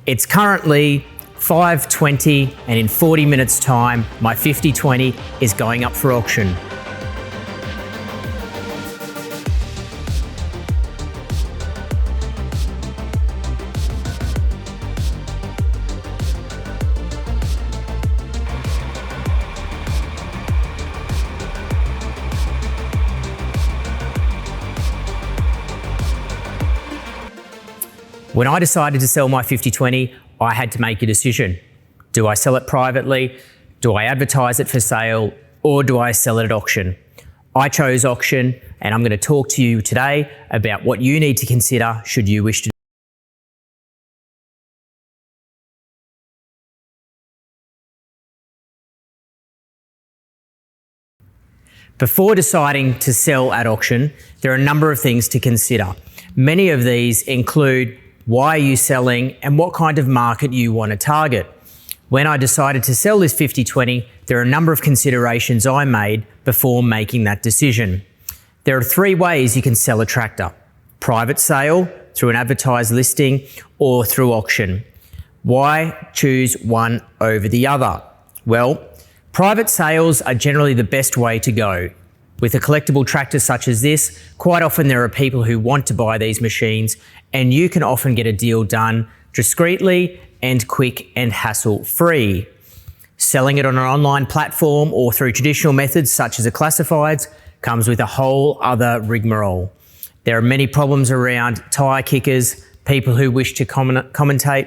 It's currently 5:20 and in 40 minutes time, my 5020 is going up for auction. When I decided to sell my 5020, I had to make a decision. Do I sell it privately? Do I advertise it for sale? Or do I sell it at auction? I chose auction, and I'm going to talk to you today about what you need to consider should you wish to. Before deciding to sell at auction, there are a number of things to consider. Many of these include why are you selling and what kind of market you want to target. When I decided to sell this 5020, there are a number of considerations I made before making that decision. There are 3 ways you can sell a tractor: private sale, through an advertised listing, or through auction. Why choose one over the other? Well, private sales are generally the best way to go. With a collectible tractor such as this, quite often there are people who want to buy these machines, and you can often get a deal done discreetly and quick and hassle-free. Selling it on an online platform or through traditional methods such as a classifieds comes with a whole other rigmarole. There are many problems around tyre kickers, people who wish to commentate,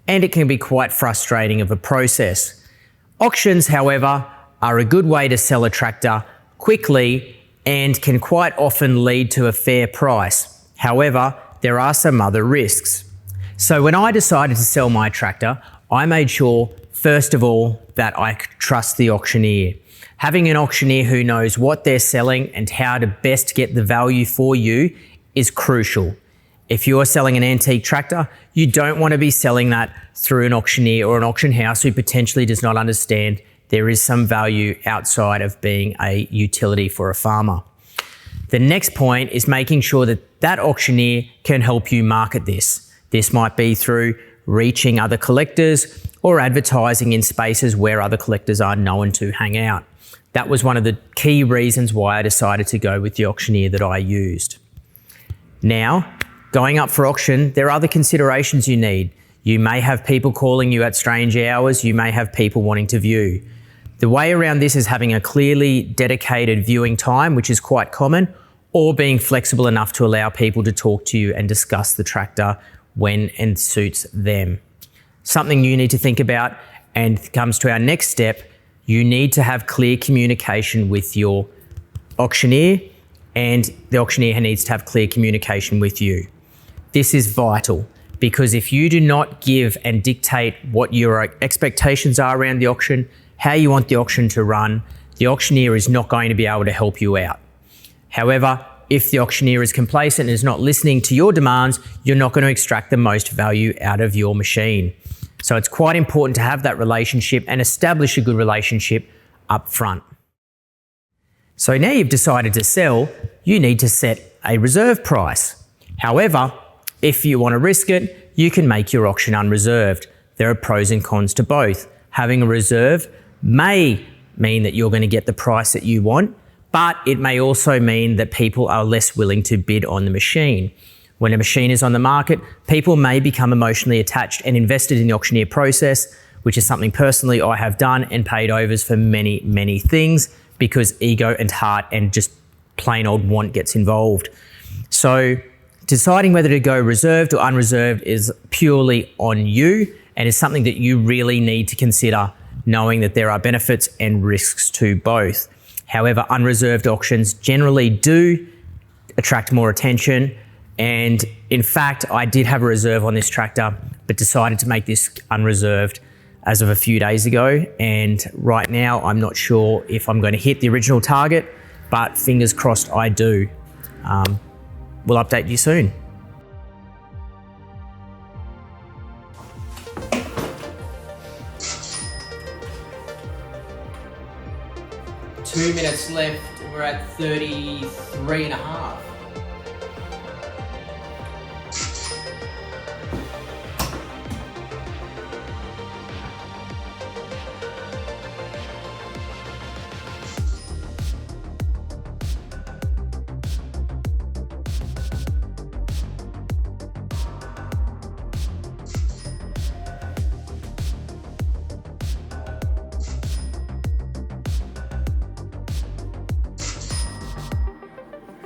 and it can be quite frustrating of a process. Auctions, however, are a good way to sell a tractor quickly and can quite often lead to a fair price. However, there are some other risks. So when I decided to sell my tractor, I made sure, first of all, that I could trust the auctioneer. Having an auctioneer who knows what they're selling and how to best get the value for you is crucial. If you're selling an antique tractor, you don't want to be selling that through an auctioneer or an auction house who potentially does not understand there is some value outside of being a utility for a farmer. The next point is making sure that that auctioneer can help you market this. This might be through reaching other collectors or advertising in spaces where other collectors are known to hang out. That was one of the key reasons why I decided to go with the auctioneer that I used. Now, going up for auction, there are other considerations you need. You may have people calling you at strange hours. You may have people wanting to view. The way around this is having a clearly dedicated viewing time, which is quite common, or being flexible enough to allow people to talk to you and discuss the tractor when and suits them. Something you need to think about, and comes to our next step, you need to have clear communication with your auctioneer, and the auctioneer needs to have clear communication with you. This is vital, because if you do not give and dictate what your expectations are around the auction, how you want the auction to run, the auctioneer is not going to be able to help you out. However, if the auctioneer is complacent and is not listening to your demands, you're not going to extract the most value out of your machine. So it's quite important to have that relationship and establish a good relationship up front. So now you've decided to sell, you need to set a reserve price. However, if you want to risk it, you can make your auction unreserved. There are pros and cons to both. Having a reserve may mean that you're going to get the price that you want, but it may also mean that people are less willing to bid on the machine. When a machine is on the market, people may become emotionally attached and invested in the auctioneer process, which is something personally I have done and paid overs for many, many things, because ego and heart and just plain old want gets involved. So deciding whether to go reserved or unreserved is purely on you, and is something that you really need to consider, knowing that there are benefits and risks to both. However, unreserved auctions generally do attract more attention, and in fact, I did have a reserve on this tractor, but decided to make this unreserved as of a few days ago, and right now I'm not sure if I'm going to hit the original target, but fingers crossed I do. We'll update you soon. Two minutes left, we're at 33 and a half.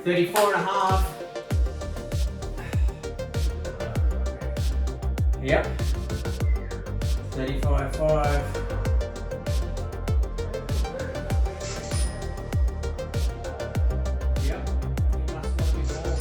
34 and a half. Yep. 35.5. Yep. You must not be more.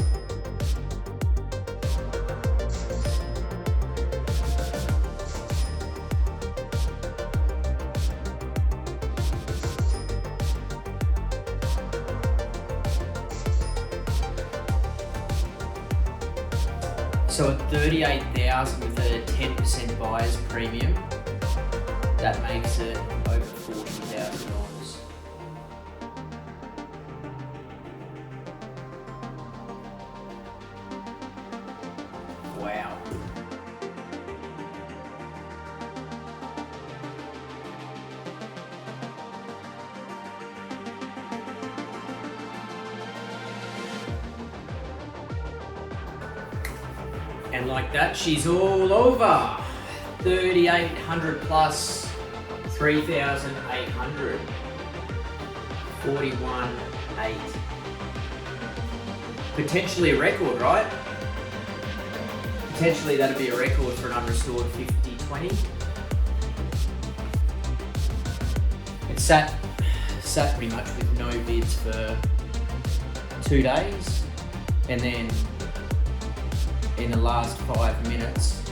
So at 38,000 with a 10% buyer's premium, that makes it over $40,000. Wow. And like that, she's all over. 3,800 plus 3,800. 41.8. Potentially a record, right? Potentially that'd be a record for an unrestored 50-20. It sat pretty much with no bids for 2 days, and then in the last 5 minutes